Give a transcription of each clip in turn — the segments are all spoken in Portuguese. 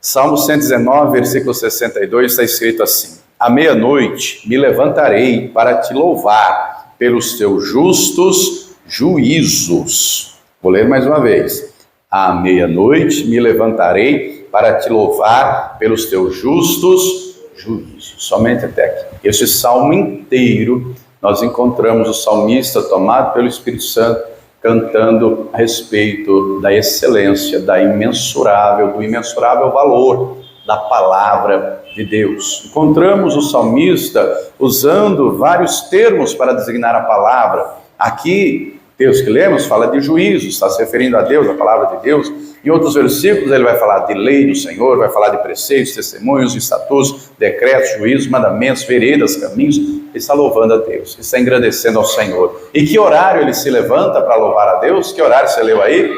Salmo 119, versículo 62, está escrito assim: à meia-noite me levantarei para te louvar pelos teus justos juízos. Vou ler mais uma vez. À meia-noite me levantarei para te louvar pelos teus justos juízos. Somente até aqui. Esse salmo inteiro, nós encontramos o salmista tomado pelo Espírito Santo, cantando a respeito da excelência, do imensurável valor da palavra de Deus. Encontramos o salmista usando vários termos para designar a palavra. Aqui, Deus que lemos fala de juízo, está se referindo a Deus, a palavra de Deus. Em outros versículos ele vai falar de lei do Senhor, vai falar de preceitos, testemunhos, estatutos, decretos, juízos, mandamentos, veredas, caminhos. Ele está louvando a Deus, está engrandecendo ao Senhor. E que horário ele se levanta para louvar a Deus? Que horário você leu aí?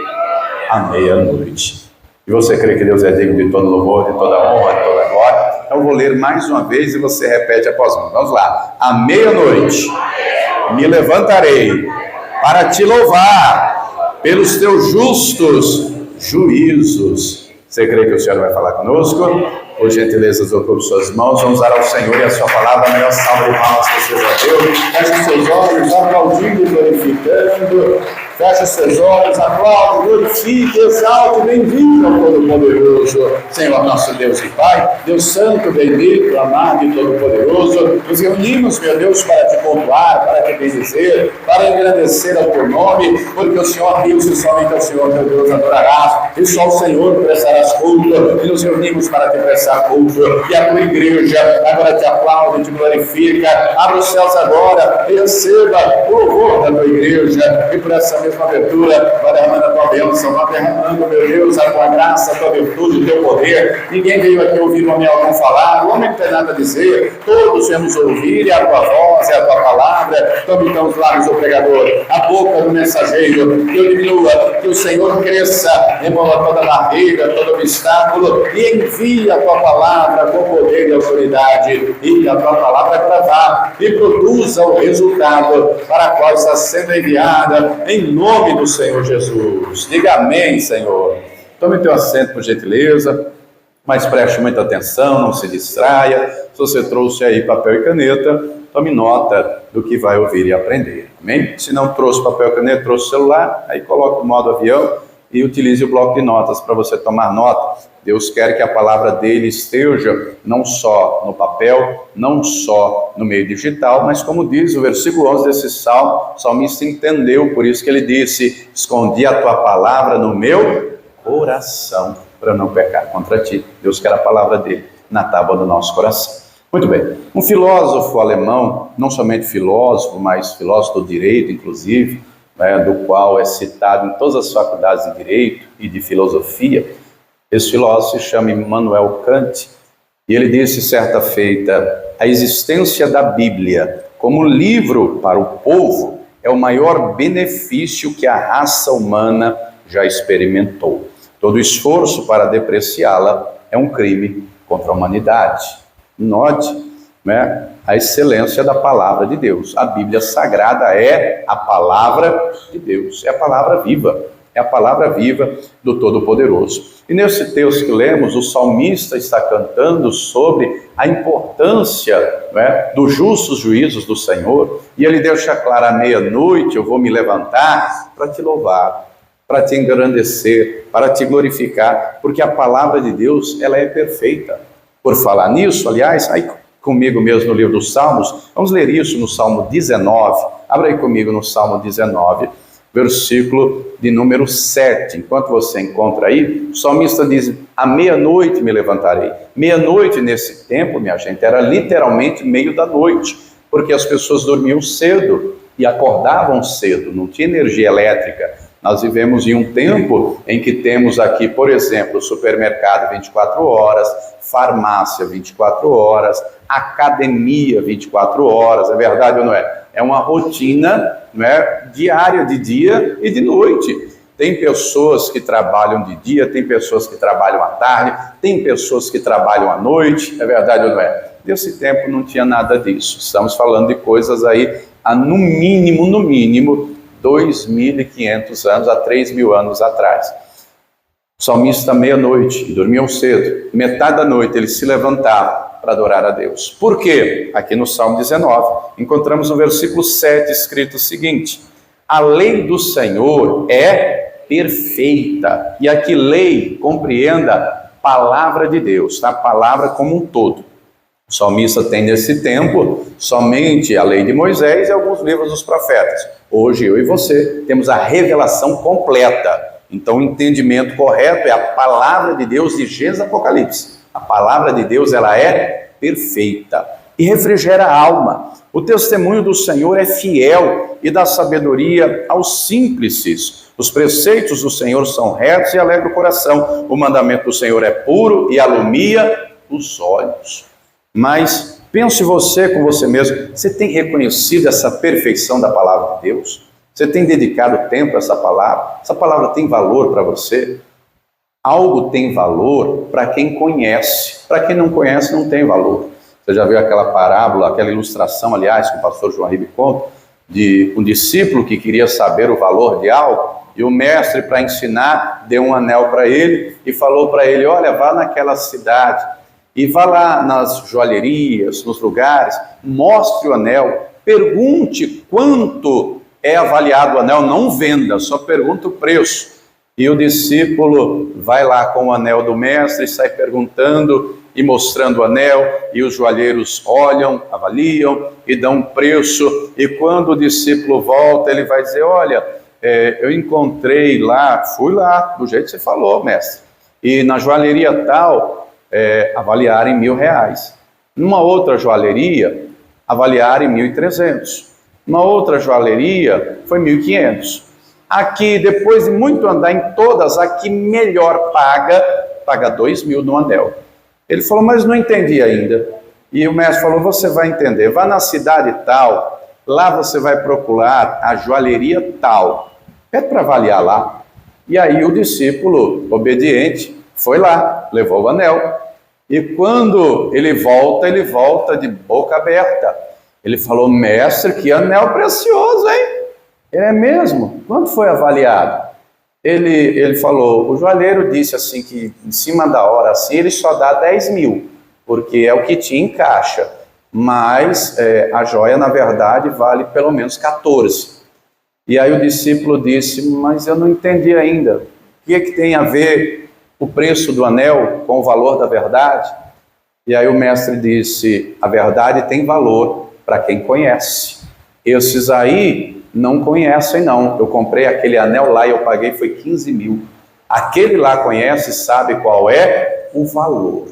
À meia-noite. E você crê que Deus é digno de todo louvor, de toda honra, de toda glória? Então eu vou ler mais uma vez e você repete após mim. Vamos lá. À meia-noite me levantarei para te louvar pelos teus justos juízos. Você crê que o Senhor vai falar conosco? Por gentileza, ocupem suas mãos, vamos dar ao Senhor e a sua palavra, a melhor salva de palmas que você já deu. Feche seus olhos, aplaudindo e glorificando. Feche seus olhos, aplaude, glorifique, exalte, bem-vindo ao Todo-Poderoso. Senhor nosso Deus e Pai, Deus Santo, bendito, amado e Todo-Poderoso, nos reunimos, meu Deus, para te pontuar, para te bendizer, para engrandecer ao teu nome, porque o Senhor Deus e somente ao Senhor, meu Deus, adorarás, e só o Senhor prestarás culto, e nos reunimos para te prestar culto, e a tua igreja agora te aplaude, te glorifica, abre os céus agora, e receba o louvor da tua igreja, e por essa mesma abertura, vai derramando a tua bênção, vai derramando, meu Deus, a tua graça, a tua virtude, o teu poder. Ninguém veio aqui ouvir o homem algum falar, o homem não tem nada a dizer, todos vamos ouvir, e a tua voz, e a tua palavra, então os lábios do pregador, a boca do mensageiro, que eu diminua, que o Senhor cresça, remova toda barreira, todo obstáculo, e envia a tua palavra com poder e autoridade, e que a tua palavra gravar e produza o resultado para a qual está sendo enviada, em nome do Senhor Jesus. Diga amém, Senhor. Tome teu assento, por gentileza, mas preste muita atenção, não se distraia. Se você trouxe aí papel e caneta, tome nota do que vai ouvir e aprender. Amém? Se não trouxe papel e caneta, trouxe celular, aí coloque o modo avião e utilize o bloco de notas para você tomar nota. Deus quer que a palavra dele esteja não só no papel, não só no meio digital, mas como diz o versículo 11 desse salmo, o salmista entendeu, por isso que ele disse: escondi a tua palavra no meu coração, para não pecar contra ti. Deus quer a palavra dele na tábua do nosso coração. Muito bem, um filósofo alemão, não somente filósofo, mas filósofo do direito, inclusive, do qual é citado em todas as faculdades de direito e de filosofia, esse filósofo se chama Immanuel Kant, e ele disse certa feita: a existência da Bíblia como livro para o povo é o maior benefício que a raça humana já experimentou. Todo esforço para depreciá-la é um crime contra a humanidade. Note, a excelência da palavra de Deus. A Bíblia Sagrada é a palavra de Deus, é a palavra viva. É a palavra viva do Todo-Poderoso. E nesse texto que lemos, o salmista está cantando sobre a importância dos justos juízos do Senhor. E ele deixa claro: à meia-noite eu vou me levantar para te louvar, para te engrandecer, para te glorificar, porque a palavra de Deus, ela é perfeita. Por falar nisso, aliás, aí comigo mesmo no livro dos Salmos, vamos ler isso no Salmo 19. Abra aí comigo no Salmo 19. Versículo de número 7, enquanto você encontra aí, o salmista diz: à meia-noite me levantarei. Meia-noite nesse tempo, minha gente, era literalmente meio da noite, porque as pessoas dormiam cedo e acordavam cedo, não tinha energia elétrica. Nós vivemos em um tempo em que temos aqui, por exemplo, supermercado 24 horas, farmácia 24 horas, academia 24 horas, é verdade ou não é? É uma rotina diária, de dia e de noite. Tem pessoas que trabalham de dia, tem pessoas que trabalham à tarde, tem pessoas que trabalham à noite, é verdade ou não é? Nesse tempo não tinha nada disso. Estamos falando de coisas aí há no mínimo 2.500 anos, a 3.000 anos atrás. O salmista, meia-noite, e dormiam cedo, metade da noite ele se levantava para adorar a Deus. Por quê? Aqui no Salmo 19, encontramos no versículo 7 escrito o seguinte: a lei do Senhor é perfeita. E aqui lei, compreenda, palavra de Deus, tá? Palavra como um todo. O salmista tem nesse tempo somente a lei de Moisés e alguns livros dos profetas. Hoje eu e você temos a revelação completa. Então o entendimento correto é a palavra de Deus de Gênesis e Apocalipse. A palavra de Deus, ela é perfeita e refrigera a alma. O testemunho do Senhor é fiel e dá sabedoria aos simples. Os preceitos do Senhor são retos e alegram o coração. O mandamento do Senhor é puro e alumia os olhos. Mas pense você com você mesmo, você tem reconhecido essa perfeição da palavra de Deus? Você tem dedicado tempo a essa palavra? Essa palavra tem valor para você? Algo tem valor para quem conhece. Para quem não conhece, não tem valor. Você já viu aquela parábola, aquela ilustração, aliás, que o pastor João Ribe conta, de um discípulo que queria saber o valor de algo, e o mestre, para ensinar, deu um anel para ele e falou para ele: olha, vá naquela cidade e vá lá nas joalherias, nos lugares, mostre o anel, pergunte quanto é avaliado o anel, não venda, só pergunta o preço. E o discípulo vai lá com o anel do mestre e sai perguntando e mostrando o anel, e os joalheiros olham, avaliam e dão um preço. E quando o discípulo volta, ele vai dizer: olha, eu encontrei lá, fui lá, do jeito que você falou, mestre, e na joalheria tal, avaliaram em R$1.000. Numa outra joalheria, avaliaram em 1.300. Uma outra joalheria foi 1.500. Aqui, depois de muito andar em todas, a que melhor paga 2.000 no anel. Ele falou: mas não entendi ainda. E o mestre falou: você vai entender, vá na cidade tal, lá você vai procurar a joalheria tal, pede para avaliar lá. E aí o discípulo, obediente, foi lá, levou o anel. E quando ele volta de boca aberta. Ele falou: mestre, que anel precioso, hein? É mesmo? Quanto foi avaliado? Ele falou: o joalheiro disse assim que em cima da hora assim ele só dá 10.000, porque é o que te encaixa, mas a joia na verdade vale pelo menos 14. E aí o discípulo disse: mas eu não entendi ainda, o que é que tem a ver o preço do anel com o valor da verdade? E aí o mestre disse: a verdade tem valor para quem conhece. Esses aí não conhecem não. Eu comprei aquele anel lá e eu paguei foi 15.000. Aquele lá conhece e sabe qual é o valor.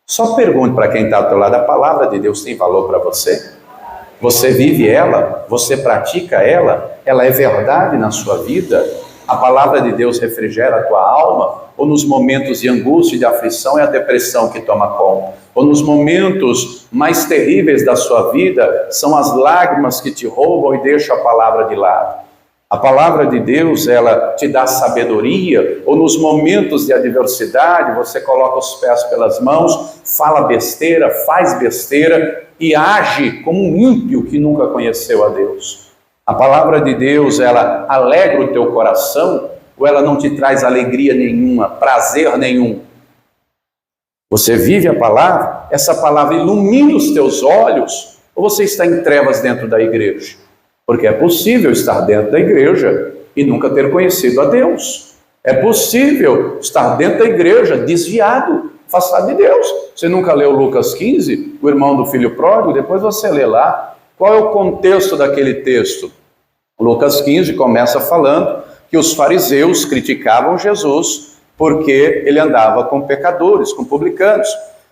Só pergunte para quem está ao teu lado: a palavra de Deus tem valor para você? Você vive ela? Você pratica ela? Ela é verdade na sua vida? A palavra de Deus refrigera a tua alma? Ou nos momentos de angústia e de aflição é a depressão que toma conta? Ou nos momentos mais terríveis da sua vida são as lágrimas que te roubam e deixam a palavra de lado? A palavra de Deus, ela te dá sabedoria? Ou nos momentos de adversidade você coloca os pés pelas mãos, fala besteira, faz besteira e age como um ímpio que nunca conheceu a Deus? A palavra de Deus, ela alegra o teu coração ou ela não te traz alegria nenhuma, prazer nenhum? Você vive a palavra? Essa palavra ilumina os teus olhos? Ou você está em trevas dentro da igreja? Porque é possível estar dentro da igreja e nunca ter conhecido a Deus. É possível estar dentro da igreja desviado, afastado de Deus. Você nunca leu Lucas 15, o irmão do filho pródigo? Depois você lê lá. Qual é o contexto daquele texto? Lucas 15 começa falando que os fariseus criticavam Jesus porque ele andava com pecadores, com publicanos.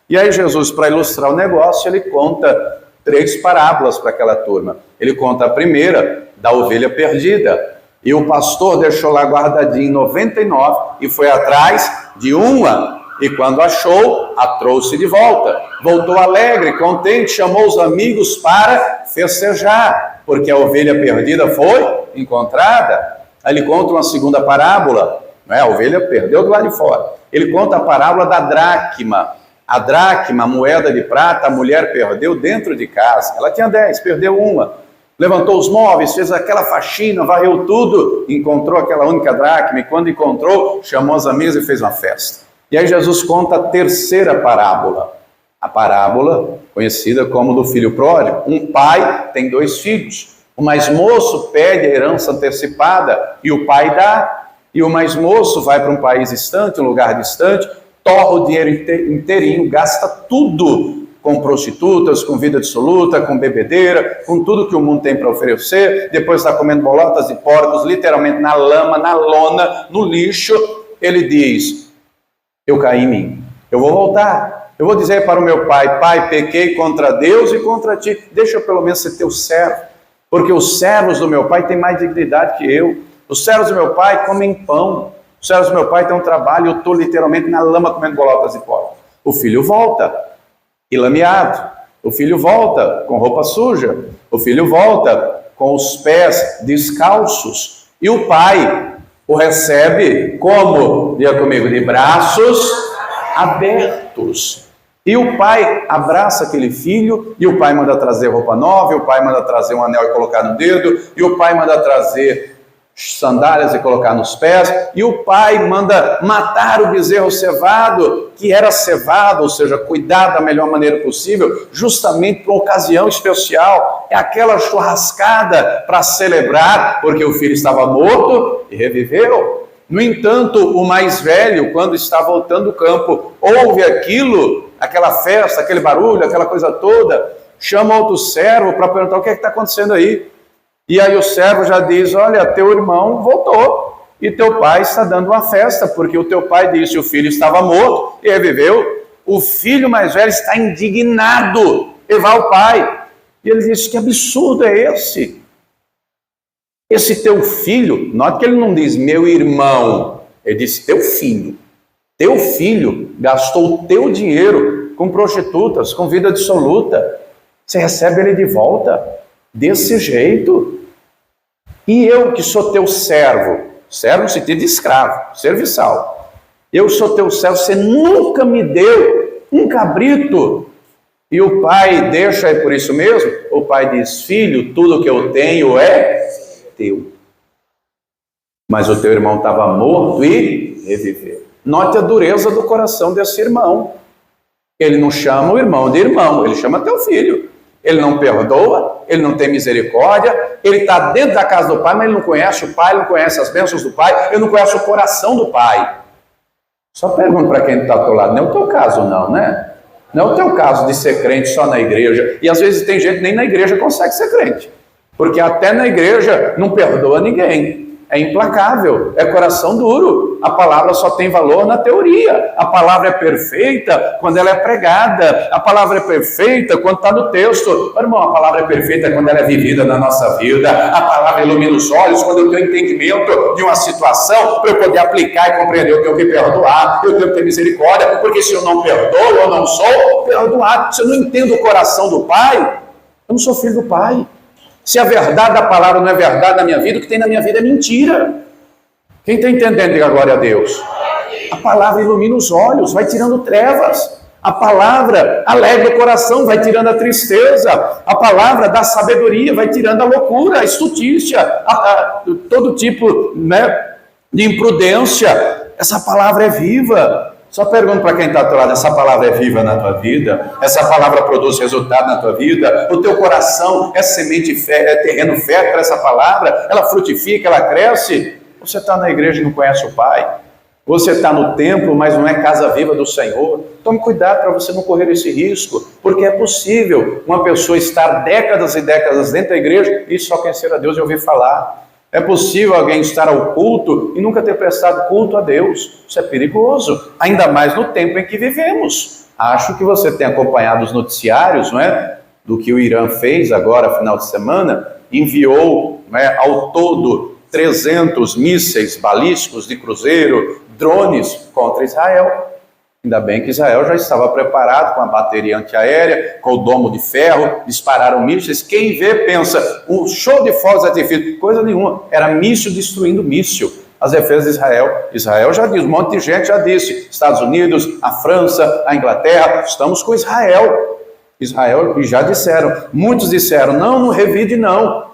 E aí Jesus, para ilustrar o negócio, ele conta 3 parábolas para aquela turma. Ele conta a primeira, da ovelha perdida. E o pastor deixou lá guardadinho 99 e foi atrás de uma. E quando achou, a trouxe de volta. Voltou alegre, contente, chamou os amigos para festejar, porque a ovelha perdida foi encontrada. Aí ele conta uma segunda parábola, não é? A ovelha perdeu do lado de fora. Ele conta a parábola da dracma. A dracma, a moeda de prata, a mulher perdeu dentro de casa. Ela tinha 10, perdeu uma. levantou os móveis, fez aquela faxina, varreu tudo, encontrou aquela única dracma, e quando encontrou, chamou as amigas e fez uma festa. E aí Jesus conta a terceira parábola, a parábola conhecida como do filho pródigo. Um pai tem 2 filhos, o mais moço pede a herança antecipada e o pai dá, e o mais moço vai para um país distante, um lugar distante, torra o dinheiro inteirinho, gasta tudo com prostitutas, com vida dissoluta, com bebedeira, com tudo que o mundo tem para oferecer, depois está comendo bolotas de porcos, literalmente na lama, na lona, no lixo. Ele diz: eu caí em mim, eu vou voltar, eu vou dizer para o meu pai: pai, pequei contra Deus e contra ti, deixa eu pelo menos ser teu servo, porque os servos do meu pai têm mais dignidade que eu, os servos do meu pai comem pão, os servos do meu pai têm um trabalho, eu estou literalmente na lama comendo bolotas de porcos. O filho volta ilameado, o filho volta com roupa suja, o filho volta com os pés descalços, e o pai o recebe como? Diga comigo, de braços abertos. E o pai abraça aquele filho, e o pai manda trazer roupa nova, e o pai manda trazer um anel e colocar no dedo, e o pai manda trazer sandálias e colocar nos pés, e o pai manda matar o bezerro cevado, que era cevado, ou seja, cuidado da melhor maneira possível, justamente para uma ocasião especial. É aquela churrascada para celebrar, porque o filho estava morto e reviveu. No entanto, o mais velho, quando está voltando do campo, ouve aquilo, aquela festa, aquele barulho, aquela coisa toda, chama outro servo para perguntar: o que é que está acontecendo aí? E aí o servo já diz: olha, teu irmão voltou e teu pai está dando uma festa, porque o teu pai disse: o filho estava morto e reviveu. O filho mais velho está indignado e vai ao pai. E ele diz: que absurdo é esse? Esse teu filho, note que ele não diz meu irmão, ele diz teu filho. Teu filho gastou o teu dinheiro com prostitutas, com vida dissoluta. Você recebe ele de volta desse jeito? E eu que sou teu servo, servo no sentido de escravo, serviçal, eu sou teu servo, você nunca me deu um cabrito. E o pai deixa, é por isso mesmo, o pai diz: filho, tudo que eu tenho é teu. Mas o teu irmão estava morto e reviveu. Note a dureza do coração desse irmão. Ele não chama o irmão de irmão, ele chama teu filho. Ele não perdoa, ele não tem misericórdia, ele está dentro da casa do pai, mas ele não conhece o pai, ele não conhece as bênçãos do pai, ele não conhece o coração do pai. Só pergunto para quem está ao teu lado: não é o teu caso não, né? Não é o teu caso de ser crente só na igreja. E às vezes tem gente que nem na igreja consegue ser crente, porque até na igreja não perdoa ninguém. É implacável, é coração duro. A palavra só tem valor na teoria. A palavra é perfeita quando ela é pregada. A palavra é perfeita quando está no texto. Mas, irmão, a palavra é perfeita quando ela é vivida na nossa vida. A palavra ilumina os olhos quando eu tenho entendimento de uma situação, para eu poder aplicar e compreender. Eu tenho que perdoar, eu tenho que ter misericórdia, porque se eu não perdoo, eu não sou perdoado. Se eu não entendo o coração do Pai, eu não sou filho do Pai. Se a verdade da palavra não é verdade na minha vida, o que tem na minha vida é mentira. Quem está entendendo, diga glória a Deus. A palavra ilumina os olhos, vai tirando trevas. A palavra alegra o coração, vai tirando a tristeza. A palavra dá sabedoria, vai tirando a loucura, a estutícia, todo tipo, né, de imprudência. Essa palavra é viva. Só pergunto para quem está ao teu lado: essa palavra é viva na tua vida? Essa palavra produz resultado na tua vida? O teu coração é semente, é terreno fértil para essa palavra? Ela frutifica, ela cresce? Você está na igreja e não conhece o Pai? Você está no templo, mas não é casa viva do Senhor? Tome cuidado para você não correr esse risco, porque é possível uma pessoa estar décadas e décadas dentro da igreja e só conhecer a Deus e ouvir falar. É possível alguém estar ao culto e nunca ter prestado culto a Deus. Isso é perigoso, ainda mais no tempo em que vivemos. Acho que você tem acompanhado os noticiários, não é? Do que o Irã fez agora, final de semana. Enviou, não é, ao todo 300 mísseis balísticos de cruzeiro, drones contra Israel. Ainda bem que Israel já estava preparado com a bateria antiaérea, com o domo de ferro, dispararam mísseis. Quem vê pensa, um show de fogos de artifício, coisa nenhuma, era míssil destruindo míssil. As defesas de Israel, Israel já diz, um monte de gente já disse, Estados Unidos, a França, a Inglaterra, estamos com Israel. Israel, e já disseram, muitos disseram, não revide não.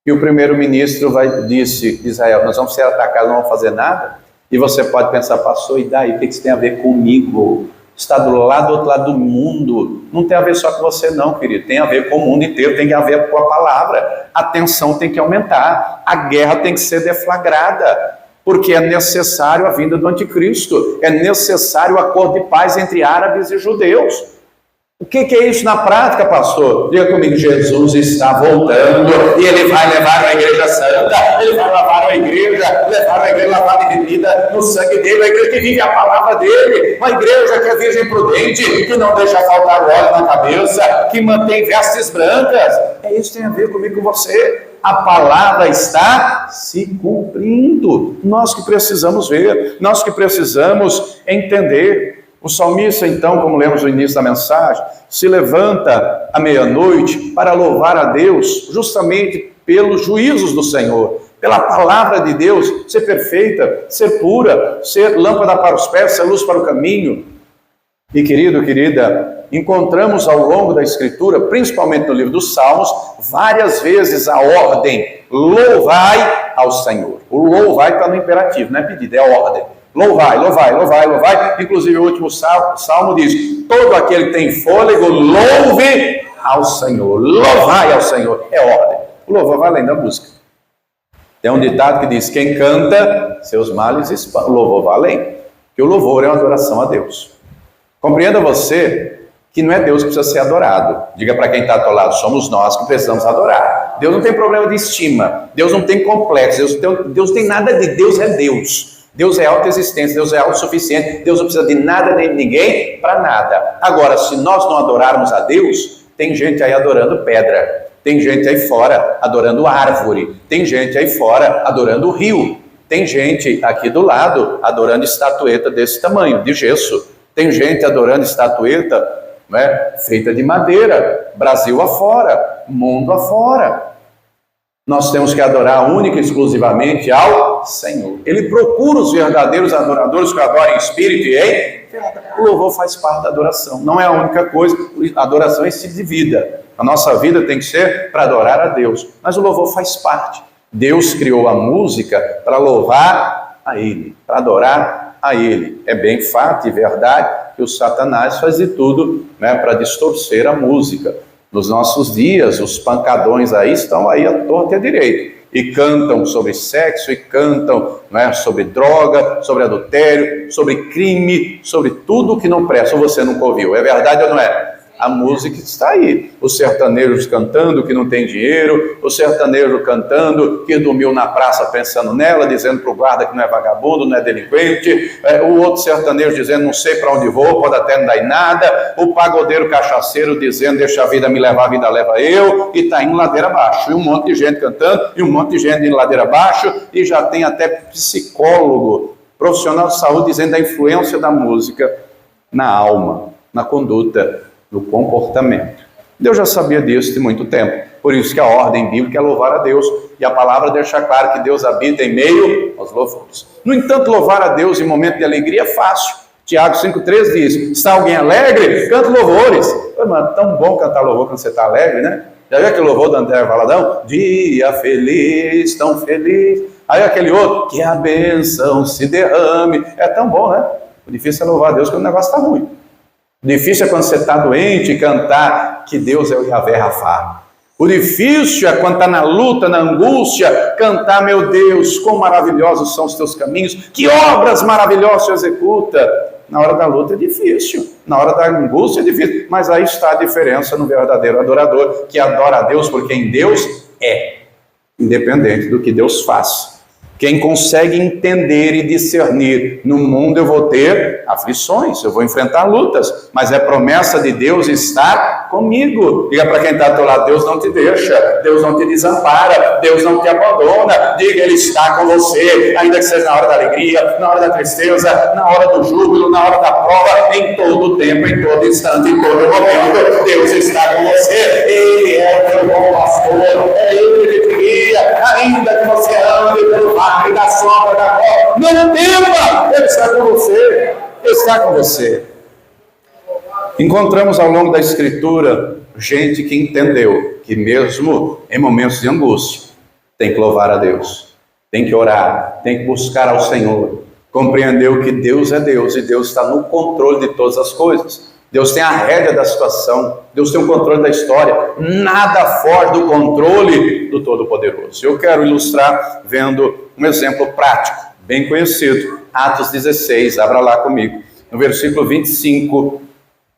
E o primeiro-ministro disse, Israel, nós vamos ser atacados, não vamos fazer nada. E você pode pensar, pastor, e daí? O que isso tem a ver comigo? Está do outro lado do mundo. Não tem a ver só com você não, querido. Tem a ver com o mundo inteiro, tem a ver com a palavra. A tensão tem que aumentar. A guerra tem que ser deflagrada. Porque é necessário a vinda do anticristo. É necessário o acordo de paz entre árabes e judeus. O que é isso na prática, pastor? Diga comigo, Jesus está voltando e Ele vai levar a igreja santa, Ele vai levar a igreja lavada e remida no sangue dele, a igreja que vive a palavra dele, uma igreja que é virgem prudente, que não deixa faltar óleo na cabeça, que mantém vestes brancas. É isso que tem a ver comigo e com você. A palavra está se cumprindo. Nós que precisamos ver, nós que precisamos entender. O salmista, então, como lemos no início da mensagem, se levanta à meia-noite para louvar a Deus, justamente pelos juízos do Senhor, pela palavra de Deus, ser perfeita, ser pura, ser lâmpada para os pés, ser luz para o caminho. E querido, querida, encontramos ao longo da Escritura, principalmente no livro dos Salmos, várias vezes a ordem, louvai ao Senhor. O louvai está no imperativo, não é pedido, é ordem. Louvai, louvai, louvai, louvai. Inclusive o último salmo diz, todo aquele que tem fôlego, louve ao Senhor. Louvai ao Senhor, é ordem. O louvor vai além da música. Tem um ditado que diz, quem canta, seus males espanta. O louvor vai além. Que o louvor é uma adoração a Deus. Compreenda você que não é Deus que precisa ser adorado. Diga para quem está ao teu lado, somos nós que precisamos adorar. Deus não tem problema de estima. Deus não tem complexo. Deus não tem nada de Deus, é Deus. Deus é autoexistência, Deus é autossuficiente, Deus não precisa de nada nem de ninguém para nada. Agora, se nós não adorarmos a Deus, tem gente aí adorando pedra, tem gente aí fora adorando árvore, tem gente aí fora adorando rio, tem gente aqui do lado adorando estatueta desse tamanho, de gesso, tem gente adorando estatueta, né, feita de madeira, Brasil afora, mundo afora. Nós temos que adorar única e exclusivamente ao Senhor. Ele procura os verdadeiros adoradores que adoram em espírito e em verdade. O louvor faz parte da adoração. Não é a única coisa. A adoração é estilo de vida. A nossa vida tem que ser para adorar a Deus. Mas o louvor faz parte. Deus criou a música para louvar a Ele, para adorar a Ele. É bem fato e verdade que o Satanás faz de tudo, né, para distorcer a música. Nos nossos dias, os pancadões aí estão aí à torta e à direita. E cantam sobre sexo, e cantam, né, sobre droga, sobre adultério, sobre crime, sobre tudo que não presta. Ou você nunca ouviu? É verdade ou não é? A música está aí. Os sertanejos cantando que não tem dinheiro, o sertanejo cantando que dormiu na praça pensando nela, dizendo para o guarda que não é vagabundo, não é delinquente, o outro sertanejo dizendo não sei para onde vou, pode até não dar em nada, o pagodeiro cachaceiro dizendo deixa a vida me levar, a vida leva eu, e está indo ladeira abaixo, e um monte de gente cantando, e um monte de gente indo ladeira abaixo, e já tem até psicólogo, profissional de saúde dizendo da influência da música na alma, na conduta, no comportamento. Deus já sabia disso de muito tempo. Por isso que a ordem bíblica é louvar a Deus. E a palavra deixa claro que Deus habita em meio aos louvores. No entanto, louvar a Deus em momento de alegria é fácil. Tiago 5,3 diz, está alguém alegre? Canta louvores. Mano, tão bom cantar louvor quando você está alegre, né? Já viu aquele louvor do André Valadão? Dia feliz, tão feliz. Aí aquele outro, que a bênção se derrame. É tão bom, né? O difícil é louvar a Deus quando o negócio está ruim. O difícil é quando você está doente e cantar que Deus é o Yahvé Rafá. O difícil é quando está na luta, na angústia, cantar, meu Deus, quão maravilhosos são os teus caminhos, que obras maravilhosas você executa. Na hora da luta é difícil, na hora da angústia é difícil, mas aí está a diferença no verdadeiro adorador, que adora a Deus por quem Deus é, independente do que Deus faz. Quem consegue entender e discernir, no mundo eu vou ter aflições, eu vou enfrentar lutas, mas é promessa de Deus estar comigo. Diga para quem está do teu lado, Deus não te deixa, Deus não te desampara, Deus não te abandona. Diga, Ele está com você, ainda que seja na hora da alegria, na hora da tristeza, na hora do júbilo, na hora da prova, em todo tempo, em todo instante, em todo momento, Deus está com você. Ele é o teu bom pastor, é Ele que te guia, ainda que você ande pelo vale da sombra da morte, não tema, Ele está com você, Ele está com você. Encontramos ao longo da Escritura gente que entendeu que mesmo em momentos de angústia, tem que louvar a Deus, tem que orar, tem que buscar ao Senhor, compreendeu que Deus é Deus e Deus está no controle de todas as coisas. Deus tem a rédea da situação, Deus tem o controle da história, nada foge do controle do Todo-Poderoso. Eu quero ilustrar vendo um exemplo prático, bem conhecido, Atos 16, abra lá comigo, no versículo 25,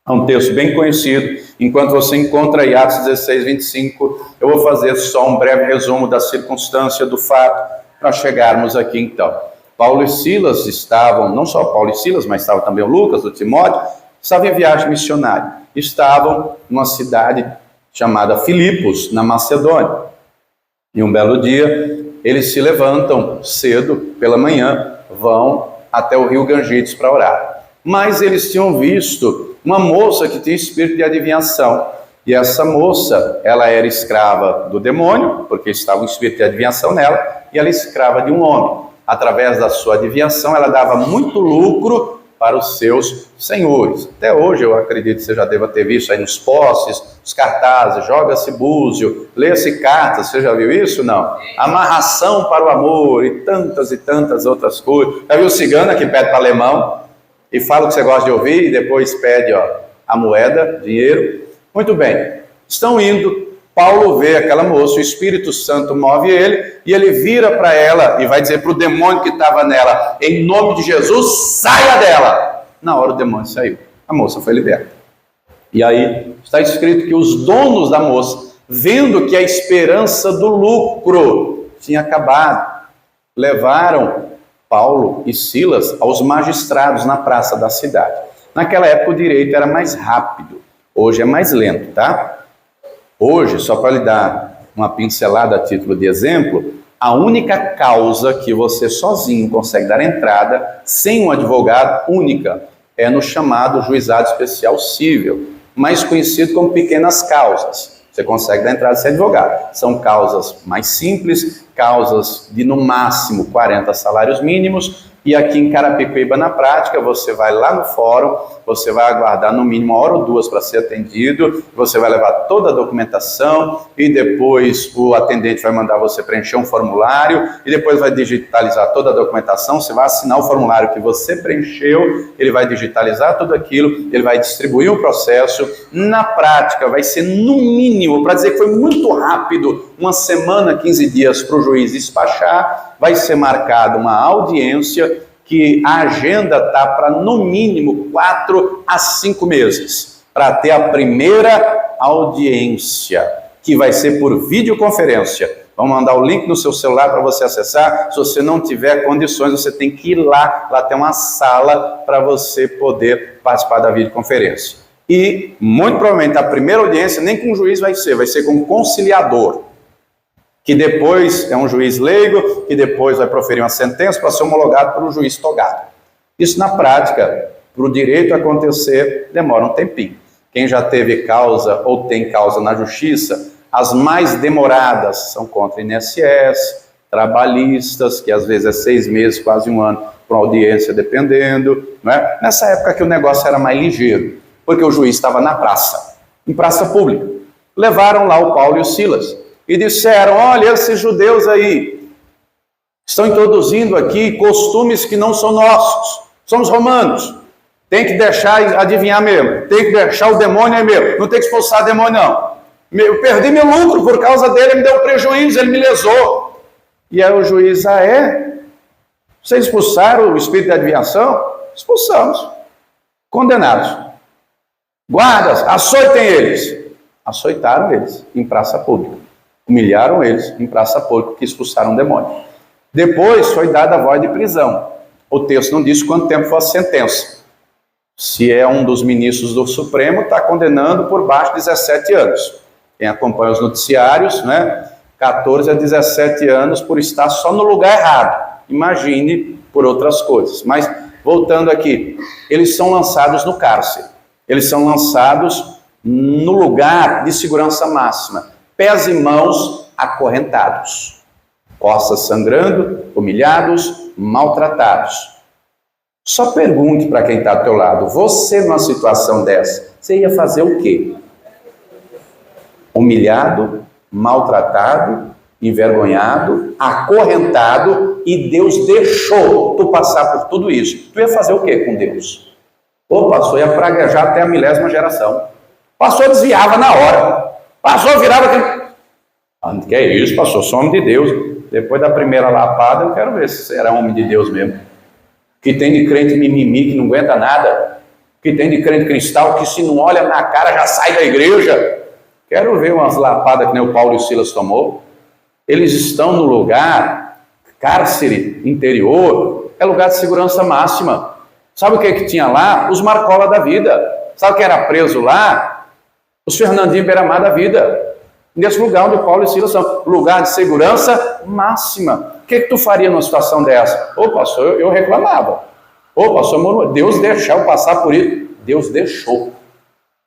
é um texto bem conhecido. Enquanto você encontra aí Atos 16, 25, eu vou fazer só um breve resumo da circunstância, do fato, para chegarmos aqui então. Paulo e Silas estavam, não só Paulo e Silas, mas estava também o Lucas, o Timóteo, estavam em viagem missionária, estavam numa cidade chamada Filipos, na Macedônia. E um belo dia, eles se levantam cedo, pela manhã, vão até o rio Gangites para orar. Mas eles tinham visto uma moça que tinha espírito de adivinhação. E essa moça, ela era escrava do demônio, porque estava um espírito de adivinhação nela, e ela é escrava de um homem. Através da sua adivinhação, ela dava muito lucro para os seus senhores. Até hoje, eu acredito que você já deva ter visto aí nos postes, os cartazes, joga-se búzio, lê-se cartas, você já viu isso? Não. Amarração para o amor e tantas outras coisas. Já viu o cigano que pede para alemão e fala o que você gosta de ouvir e depois pede a moeda, dinheiro? Muito bem, estão indo, Paulo vê aquela moça, o Espírito Santo move ele, e ele vira para ela e vai dizer para o demônio que estava nela, em nome de Jesus, saia dela! Na hora o demônio saiu, a moça foi liberta. E aí está escrito que os donos da moça, vendo que a esperança do lucro tinha acabado, levaram Paulo e Silas aos magistrados na praça da cidade. Naquela época o direito era mais rápido, hoje é mais lento, tá? Hoje, só para lhe dar uma pincelada a título de exemplo, a única causa que você sozinho consegue dar entrada, sem um advogado, única, é no chamado juizado especial civil, mais conhecido como pequenas causas. Você consegue dar entrada sem advogado. São causas mais simples, causas de no máximo 40 salários mínimos, e aqui em Carapicuíba, na prática, você vai lá no fórum, você vai aguardar no mínimo 1 hora ou 2 para ser atendido, você vai levar toda a documentação e depois o atendente vai mandar você preencher um formulário e depois vai digitalizar toda a documentação, você vai assinar o formulário que você preencheu, ele vai digitalizar tudo aquilo, ele vai distribuir o processo. Na prática, vai ser no mínimo, para dizer que foi muito rápido, 1 semana, 15 dias para o juiz despachar, vai ser marcada uma audiência que a agenda está para no mínimo 4 a 5 meses, para ter a primeira audiência, que vai ser por videoconferência. Vamos mandar o link no seu celular para você acessar. Se você não tiver condições, você tem que ir lá tem uma sala para você poder participar da videoconferência. E, muito provavelmente, a primeira audiência nem com o juiz vai ser com o conciliador, que depois é um juiz leigo, que depois vai proferir uma sentença para ser homologado por um juiz togado. Isso, na prática, para o direito acontecer, demora um tempinho. Quem já teve causa ou tem causa na justiça, as mais demoradas são contra INSS, trabalhistas, que às vezes é 6 meses, quase 1 ano, para uma audiência, dependendo. Não é? Nessa época que o negócio era mais ligeiro, porque o juiz estava na praça, em praça pública. Levaram lá o Paulo e o Silas e disseram: olha, esses judeus aí estão introduzindo aqui costumes que não são nossos, somos romanos, tem que deixar adivinhar mesmo, tem que deixar o demônio aí mesmo, não tem que expulsar o demônio não. Eu perdi meu lucro por causa dele, ele me deu prejuízo, ele me lesou. E aí o juiz: ah é? Vocês expulsaram o espírito de adivinhação? Expulsamos. Condenados. Guardas, açoitem eles. Açoitaram eles em praça pública. Humilharam eles em praça pública, que expulsaram o demônio. Depois foi dada a voz de prisão. O texto não diz quanto tempo foi a sentença. Se é um dos ministros do Supremo, está condenando por baixo de 17 anos. Quem acompanha os noticiários, 14 a 17 anos por estar só no lugar errado. Imagine por outras coisas. Mas, voltando aqui, eles são lançados no cárcere. Eles são lançados no lugar de segurança máxima. Pés e mãos acorrentados. Costas sangrando, humilhados, maltratados. Só pergunte para quem está do teu lado: você numa situação dessa, você ia fazer o quê? Humilhado, maltratado envergonhado, acorrentado, e Deus deixou tu passar por tudo isso. Tu ia fazer o que com Deus? Ô pastor, ia praguejar até a 1000ª geração. Pastor desviava na hora. Pastor virava aquele... Que é isso, pastor? Sou homem de Deus. Depois da primeira lapada, eu quero ver se era homem de Deus mesmo. Que tem de crente mimimi, que não aguenta nada. Que tem de crente cristal, que se não olha na cara já sai da igreja. Quero ver umas lapadas que nem o Paulo e o Silas tomou. Eles estão no lugar, cárcere interior, é lugar de segurança máxima. Sabe o que tinha lá? Os Marcola da vida. Sabe o que era preso lá? Os Fernandinho Beiramar da vida. Nesse lugar onde Paulo e Silas são, lugar de segurança máxima. O que tu faria numa situação dessa? Ô pastor, eu reclamava. Ô pastor, Deus deixou eu passar por isso. Deus deixou.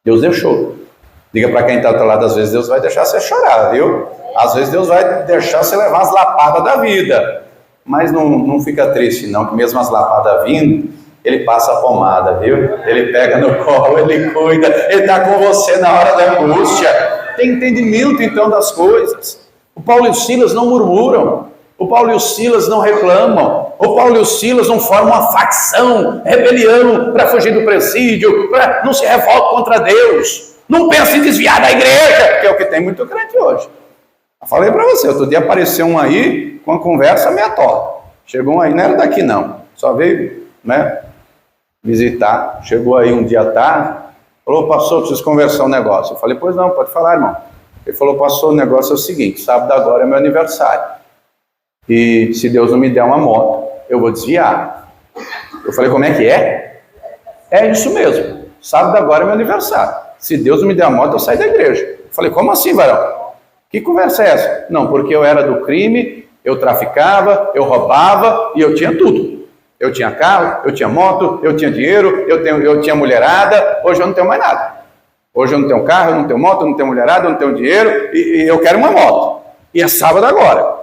Deus deixou. Diga para quem está do outro lado, às vezes Deus vai deixar você chorar, viu? Às vezes Deus vai deixar você levar as lapadas da vida. Mas não fica triste não, que mesmo as lapadas vindo, Ele passa a pomada, viu? Ele pega no colo, Ele cuida, Ele está com você na hora da angústia. Tem entendimento então das coisas. O Paulo e o Silas não murmuram. O Paulo e o Silas não reclamam. O Paulo e o Silas não formam uma facção, rebelião para fugir do presídio, para não se revoltar contra Deus. Não pensa em desviar da igreja, que é o que tem muito crente hoje. Eu falei para você, outro dia apareceu um aí com uma conversa meia torta. Chegou um aí, não era daqui não, só veio, né, visitar. Chegou aí um dia à tarde, falou, pastor, preciso conversar um negócio. Eu falei, pois não, pode falar, irmão. Ele falou, pastor, o negócio é o seguinte, sábado agora é meu aniversário. E se Deus não me der uma moto, eu vou desviar. Eu falei, como é que é? É isso mesmo, sábado agora é meu aniversário. Se Deus não me der a moto, eu saio da igreja. Eu falei, como assim, varão? Que conversa é essa? Não, porque eu era do crime, eu traficava, eu roubava e eu tinha tudo. Eu tinha carro, eu tinha moto, eu tinha dinheiro, eu tinha mulherada. Hoje eu não tenho mais nada. Hoje eu não tenho carro, eu não tenho moto, eu não tenho mulherada, eu não tenho dinheiro e eu quero uma moto. E é sábado agora.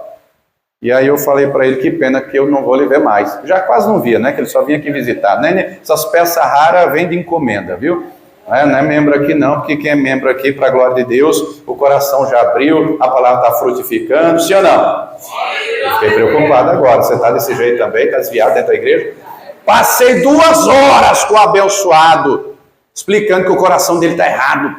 E aí eu falei para ele, que pena que eu não vou lhe ver mais. Já quase não via, né? Que ele só vinha aqui visitar. Né? Essas peças raras vêm de encomenda, viu? Não é membro aqui não, porque quem é membro aqui, para a glória de Deus, o coração já abriu, a palavra está frutificando, sim ou não? Eu fiquei preocupado agora, você está desse jeito também, está desviado dentro da igreja? Passei 2 horas com o abençoado, explicando que o coração dele está errado,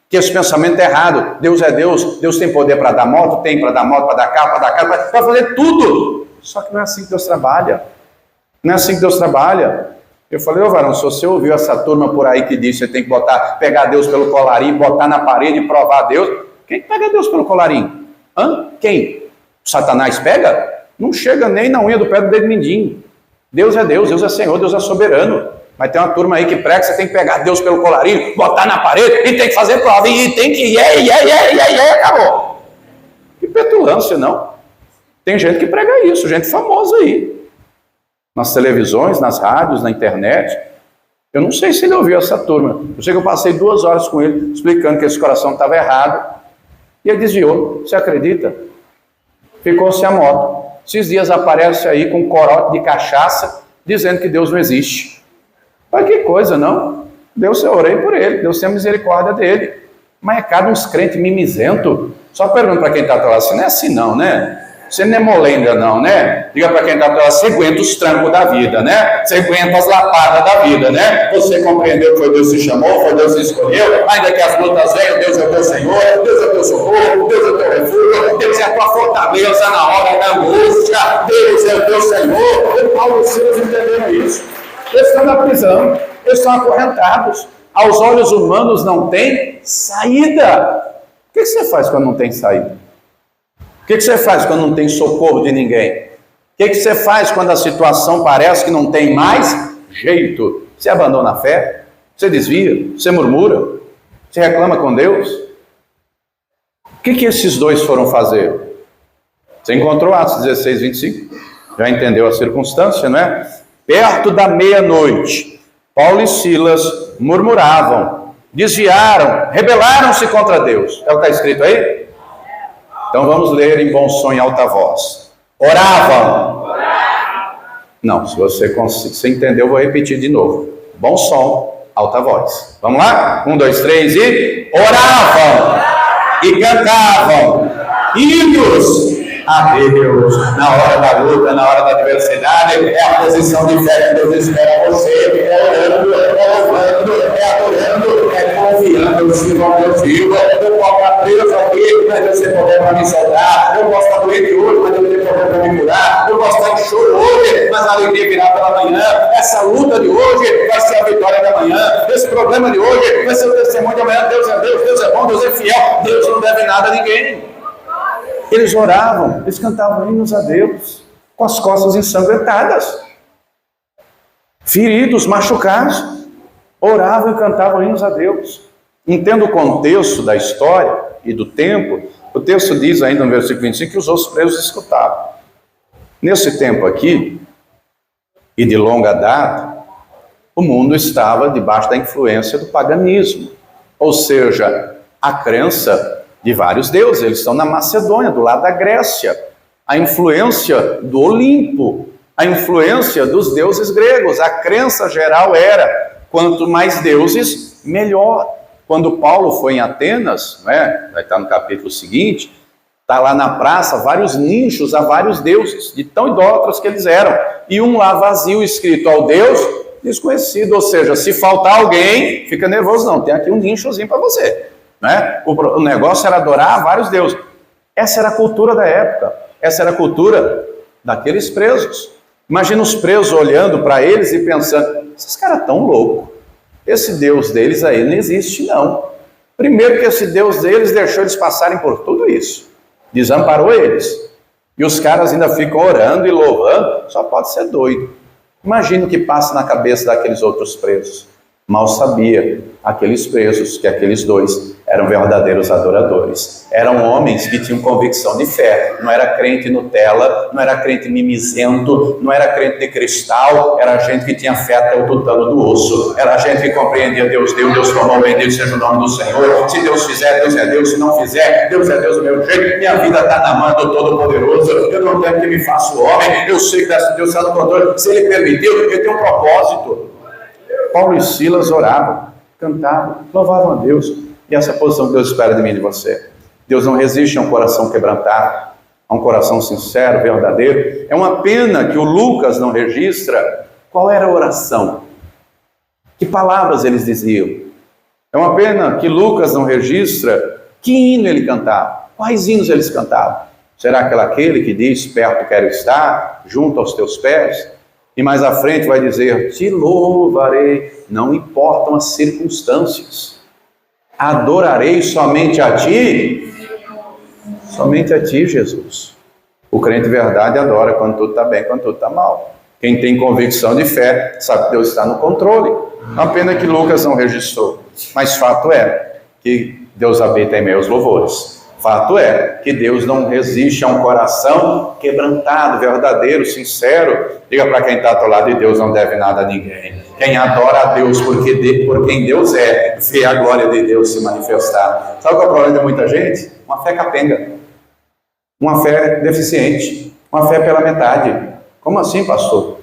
que esse pensamento é errado. Deus é Deus, Deus tem poder para dar moto, tem para dar moto, para dar carro, para dar casa, para fazer tudo. Só que não é assim que Deus trabalha, não é assim que Deus trabalha. Eu falei, ô varão, se você ouviu essa turma por aí que diz que você tem que pegar Deus pelo colarinho, botar na parede e provar Deus, quem pega Deus pelo colarinho? Hã? Quem? Satanás pega? Não chega nem na unha do pé do dedo mindinho. Deus é Senhor, Deus é soberano. Mas tem uma turma aí que prega que você tem que pegar Deus pelo colarinho, botar na parede e tem que fazer prova, e tem que, acabou. Que petulância, não? Tem gente que prega isso, gente famosa aí. Nas televisões, nas rádios, na internet. Eu não sei se ele ouviu essa turma. Eu sei que eu passei 2 horas com ele, explicando que esse coração estava errado. E ele desviou. Você acredita? Ficou sem a moto. Esses dias aparece aí com um corote de cachaça, dizendo que Deus não existe. Mas que coisa, não? Deus, eu orei por ele. Deus tem misericórdia dele. Mas é cada uns crentes mimizento. Só pergunto para quem está atrás, assim, não é assim não, né? Você não é molenga não, né? Diga para quem está atrás, você aguenta os trancos da vida, né? Você aguenta as lapadas da vida, né? Você compreendeu que foi Deus que chamou, foi Deus que escolheu, ainda que as lutas venham, Deus é o teu Senhor, Deus é o teu socorro, Deus é o teu refúgio, Deus é a tua fortaleza na hora da angústia, Deus é o teu Senhor. E Paulo e Silas entenderam isso. Eles estão na prisão, eles estão acorrentados. Aos olhos humanos não tem saída. O que você faz quando não tem saída? O que você faz quando não tem socorro de ninguém? O que você faz quando a situação parece que não tem mais jeito? Você abandona a fé? Você desvia? Você murmura? Você reclama com Deus? O que esses dois foram fazer? Você encontrou Atos 16, 25? Já entendeu a circunstância, não é? Perto da meia-noite, Paulo e Silas murmuravam, desviaram, rebelaram-se contra Deus. É o que está escrito aí? Então vamos ler em bom som em alta voz. Oravam. Não, se você entendeu, eu vou repetir de novo. Bom som, alta voz. Vamos lá? 1, 2, 3 e... Oravam e cantavam hinos a Deus. Na hora da luta, na hora da adversidade, é a posição de fé que Deus espera você. É orando, é louvando, é adorando, é confiando. Eu sirvo ao Deus vivo. Eu posso estar preso aqui, mas Deus tem poder para me soltar. Eu posso estar doente hoje, mas Deus tem poder para me curar. Eu posso estar em choro hoje, mas a alegria virá pela manhã. Essa luta de hoje vai ser a vitória da manhã. Esse problema de hoje vai ser o testemunho de amanhã. Deus é Deus, Deus é bom, Deus é fiel. Deus não deve nada a ninguém. Eles oravam, eles cantavam hinos a Deus, com as costas ensanguentadas, feridos, machucados, oravam e cantavam hinos a Deus. Entenda o contexto da história e do tempo. O texto diz ainda no versículo 25 que os outros presos escutavam. Nesse tempo aqui, e de longa data, o mundo estava debaixo da influência do paganismo, ou seja, a crença de vários deuses. Eles estão na Macedônia, do lado da Grécia, a influência do Olimpo, a influência dos deuses gregos. A crença geral era, quanto mais deuses, melhor. Quando Paulo foi em Atenas, vai estar no capítulo seguinte, está lá na praça, vários nichos a vários deuses, de tão idólatras que eles eram, e um lá vazio, escrito ao Deus desconhecido. Ou seja, se faltar alguém, fica nervoso, não, tem aqui um nichozinho para você. O negócio era adorar vários deuses. Essa era a cultura da época, essa era a cultura daqueles presos. Imagina os presos olhando para eles e pensando: esses caras tão loucos, esse Deus deles aí não existe não. Primeiro que esse Deus deles deixou eles passarem por tudo isso, desamparou eles, e os caras ainda ficam orando e louvando. Só pode ser doido. Imagina o que passa na cabeça daqueles outros presos. Mal sabia aqueles presos que aqueles dois eram verdadeiros adoradores. Eram homens que tinham convicção de fé. Não era crente Nutella, não era crente mimizento, não era crente de cristal. Era gente que tinha fé até o tutano do osso. Era gente que compreendia: Deus deu, Deus formou, bendito seja o nome do Senhor. Se Deus fizer, Deus é Deus. Se não fizer, Deus é Deus do meu jeito. Minha vida está na mão do Todo-Poderoso. Eu não quero que me faça o homem. Eu sei que Deus está no controle. Se Ele permitiu, Ele tem um propósito. Paulo e Silas oravam, cantavam, louvavam a Deus. E essa é a posição que Deus espera de mim e de você. Deus não resiste a um coração quebrantado, a um coração sincero, verdadeiro. É uma pena que o Lucas não registra qual era a oração, que palavras eles diziam. É uma pena que Lucas não registra que hino ele cantava, quais hinos eles cantavam. Será aquele que diz: perto quero estar, junto aos teus pés? E mais à frente vai dizer: te louvarei, não importam as circunstâncias. Adorarei somente a ti, Jesus. O crente de verdade adora quando tudo está bem, quando tudo está mal. Quem tem convicção de fé sabe que Deus está no controle. Uma pena que Lucas não registrou, mas fato é que Deus habita em meus louvores. Fato é que Deus não resiste a um coração quebrantado, verdadeiro, sincero. Diga para quem está ao teu lado: e Deus não deve nada a ninguém. Quem adora a Deus por quem Deus é, vê a glória de Deus se manifestar. Sabe qual é o problema de muita gente? Uma fé capenga, uma fé deficiente, uma fé pela metade. Como assim, pastor?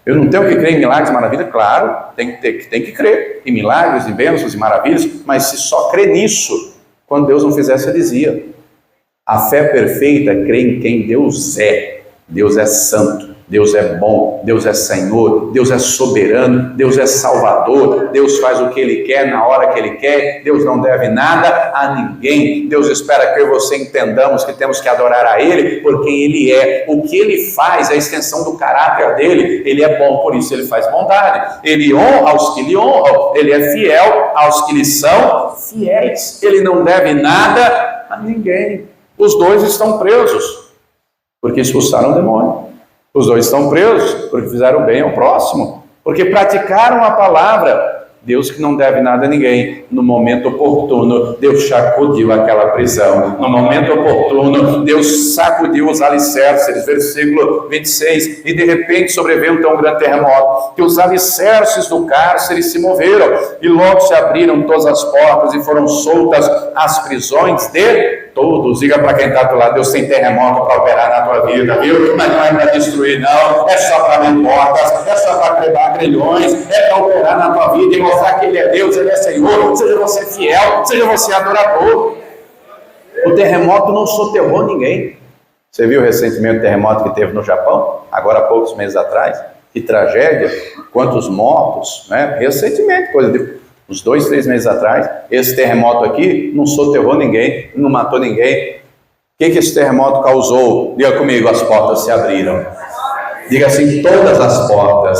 Eu não tenho que crer em milagres e maravilhas? Claro, tem que crer em milagres, em bênçãos e maravilhas, mas se só crer nisso, quando Deus não fizesse, eu dizia: a fé perfeita crê em quem Deus é. Deus é santo, Deus é bom, Deus é Senhor, Deus é soberano, Deus é Salvador, Deus faz o que Ele quer, na hora que Ele quer, Deus não deve nada a ninguém. Deus espera que eu e você entendamos que temos que adorar a Ele por quem Ele é. O que Ele faz é a extensão do caráter dEle. Ele é bom, por isso Ele faz bondade. Ele honra aos que Lhe honram, Ele é fiel aos que Lhe são fiéis. Ele não deve nada a ninguém. Os dois estão presos porque expulsaram o demônio. Os dois estão presos porque fizeram bem ao próximo, porque praticaram a palavra. Deus que não deve nada a ninguém, no momento oportuno, Deus sacudiu aquela prisão. No momento oportuno, Deus sacudiu os alicerces, versículo 26, e de repente sobreveio um tão grande terremoto, que os alicerces do cárcere se moveram, e logo se abriram todas as portas, e foram soltas as prisões de todos. Diga para quem está do lado: Deus tem terremoto para operar na tua vida, viu? Mas não é para destruir, não. É só para abrir portas, é só para quebrar grilhões, é para operar na tua vida e mostrar que Ele é Deus, Ele é Senhor. Seja você fiel, seja você adorador. O terremoto não soterrou ninguém. Você viu recentemente o terremoto que teve no Japão, agora há poucos meses atrás? Que tragédia, quantos mortos, né? Recentemente, coisa de uns 2, 3 meses atrás, esse terremoto aqui não soterrou ninguém, não matou ninguém. O que esse terremoto causou? Diga comigo, as portas se abriram. Diga assim, todas as portas.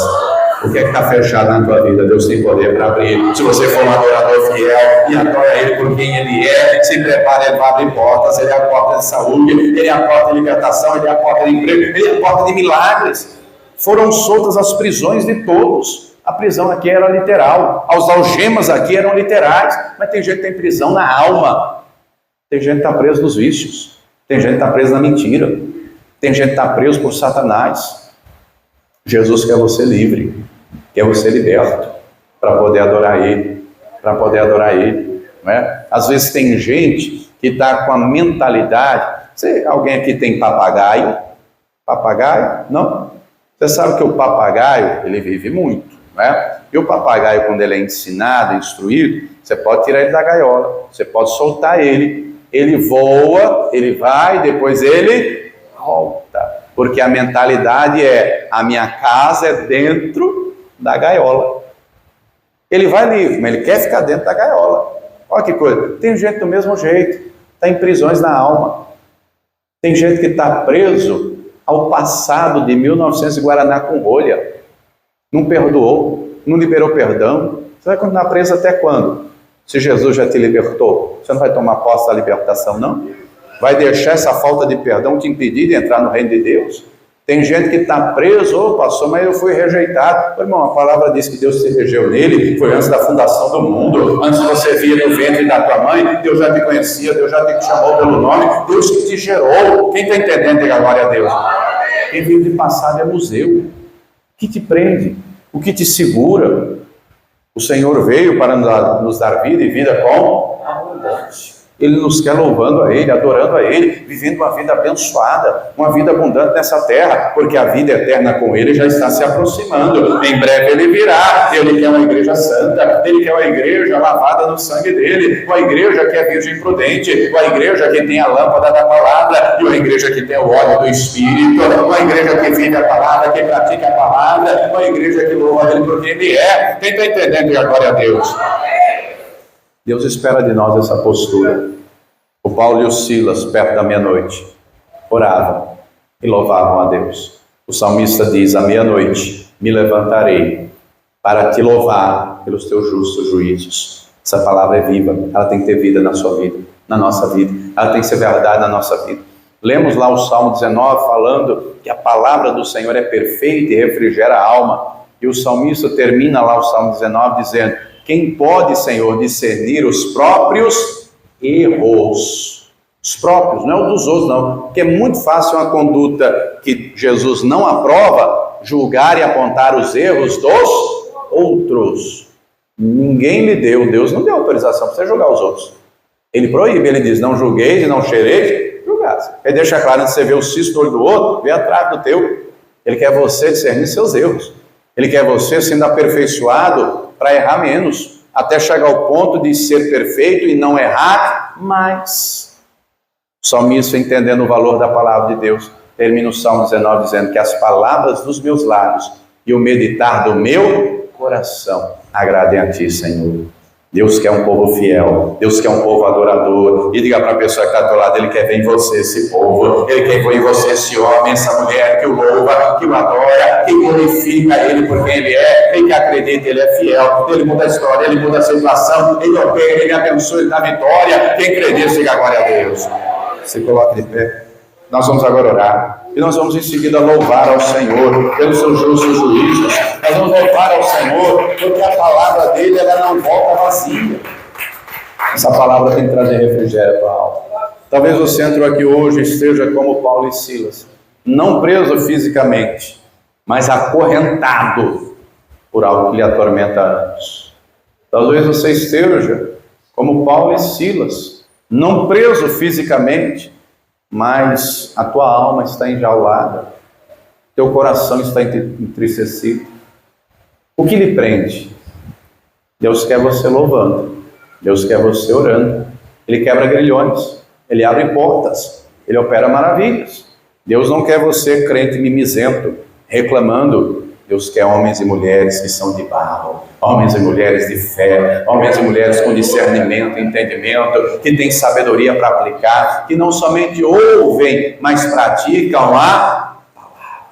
O que é que está fechado na tua vida? Deus tem poder para abrir. Se você for um adorador fiel e adora Ele por quem Ele é, se prepara, Ele vai abrir portas. Ele é a porta de saúde, Ele é a porta de libertação, Ele é a porta de emprego, Ele é a porta de milagres. Foram soltas as prisões de todos. A prisão aqui era literal, as algemas aqui eram literais, mas tem gente que tem prisão na alma, tem gente que está preso nos vícios, tem gente que está preso na mentira, tem gente que está preso por Satanás. Jesus quer você livre, quer você liberto, para poder adorar Ele, não é? Às vezes tem gente que está com a mentalidade, alguém aqui tem papagaio? Papagaio? Não? Você sabe que o papagaio, ele vive muito, não é? E o papagaio, quando ele é ensinado, instruído, você pode tirar ele da gaiola, você pode soltar ele, ele voa, ele vai, depois ele volta, porque a mentalidade é, a minha casa é dentro da gaiola. Ele vai livre, mas ele quer ficar dentro da gaiola. Olha que coisa, tem gente do mesmo jeito, está em prisões na alma, tem gente que está preso ao passado de 1900 de Guaraná com rolha, não perdoou, não liberou perdão. Você vai continuar preso até quando? Se Jesus já te libertou, você não vai tomar posse da libertação, não? Vai deixar essa falta de perdão te impedir de entrar no reino de Deus? Tem gente que está preso, pastor, mas eu fui rejeitado. Irmão, a palavra diz que Deus se elegeu nele, foi antes da fundação do mundo, antes de você vir no ventre da tua mãe, Deus já te conhecia, Deus já te chamou pelo nome, Deus que te gerou. Quem está entendendo, diga glória a Deus. Quem vive de passado é museu. O que te prende? O que te segura? O Senhor veio para nos dar vida e vida com abundância. Ele nos quer louvando a Ele, adorando a Ele, vivendo uma vida abençoada, uma vida abundante nessa terra, porque a vida eterna com Ele já está se aproximando. Em breve Ele virá. Ele quer uma igreja santa, Ele quer uma igreja lavada no sangue dEle, uma igreja que é virgem prudente, uma igreja que tem a lâmpada da palavra, e uma igreja que tem o óleo do Espírito, uma igreja que vive a palavra, que pratica a palavra, uma igreja que louva Ele por quem Ele é. Quem está entendendo? E a glória a Deus. Deus espera de nós essa postura. O Paulo e o Silas, perto da meia-noite, oravam e louvavam a Deus. O salmista diz, à meia-noite, me levantarei para te louvar pelos teus justos juízos. Essa palavra é viva, ela tem que ter vida na sua vida, na nossa vida. Ela tem que ser verdade na nossa vida. Lemos lá o Salmo 19, falando que a palavra do Senhor é perfeita e refrigera a alma. E o salmista termina lá o Salmo 19 dizendo, quem pode, Senhor, discernir os próprios erros? Os próprios, não é o dos outros, não. Porque é muito fácil uma conduta que Jesus não aprova, julgar e apontar os erros dos outros. Ninguém lhe deu, Deus não deu autorização para você julgar os outros. Ele proíbe, ele diz, não julgueis e não cheireis, julgasse. Ele deixa claro, antes de você ver o cisco do olho do outro, vê atrás do teu. Ele quer você discernir seus erros. Ele quer você sendo aperfeiçoado para errar menos, até chegar ao ponto de ser perfeito e não errar mais. O salmista, entendendo o valor da palavra de Deus, termina o Salmo 19 dizendo que as palavras dos meus lábios e o meditar do meu coração agradem a ti, Senhor. Deus quer um povo fiel, Deus quer um povo adorador. E diga para a pessoa que está do lado, Ele quer ver em você esse povo, Ele quer ver em você esse homem, essa mulher que o louva, que o adora, que glorifica Ele por quem Ele é, quem que acredita, Ele é fiel, Ele muda a história, Ele muda a situação, Ele opera, Ele abençoa, Ele dá vitória. Quem acredita, diga glória a Deus. Se coloque de pé. Nós vamos agora orar. E nós vamos em seguida louvar ao Senhor pelos seus justos juízos. Nós vamos louvar ao Senhor porque a palavra dele ela não volta vazia. Essa palavra tem que trazer refrigério para a alma. Talvez o centro aqui hoje esteja como Paulo e Silas, não preso fisicamente, mas acorrentado por algo que lhe atormenta anos. Talvez você esteja como Paulo e Silas, não preso fisicamente, mas a tua alma está enjaulada, teu coração está entristecido. O que lhe prende? Deus quer você louvando, Deus quer você orando. Ele quebra grilhões, Ele abre portas, Ele opera maravilhas. Deus não quer você crente mimizento, reclamando. Deus quer homens e mulheres que são de barro, homens e mulheres de fé, homens e mulheres com discernimento, entendimento, que têm sabedoria para aplicar, que não somente ouvem, mas praticam a palavra,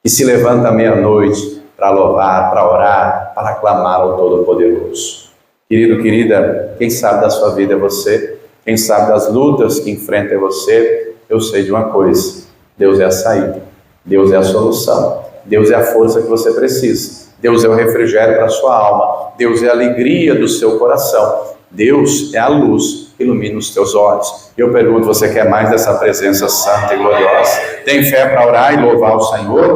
que se levanta à meia-noite para louvar, para orar, para clamar ao Todo-Poderoso. Querido, querida, quem sabe da sua vida é você, quem sabe das lutas que enfrenta é você. Eu sei de uma coisa: Deus é a saída, Deus é a solução, Deus é a força que você precisa, Deus é o refrigério para a sua alma, Deus é a alegria do seu coração, Deus é a luz que ilumina os teus olhos. Eu pergunto, você quer mais dessa presença santa e gloriosa? Tem fé para orar e louvar o Senhor?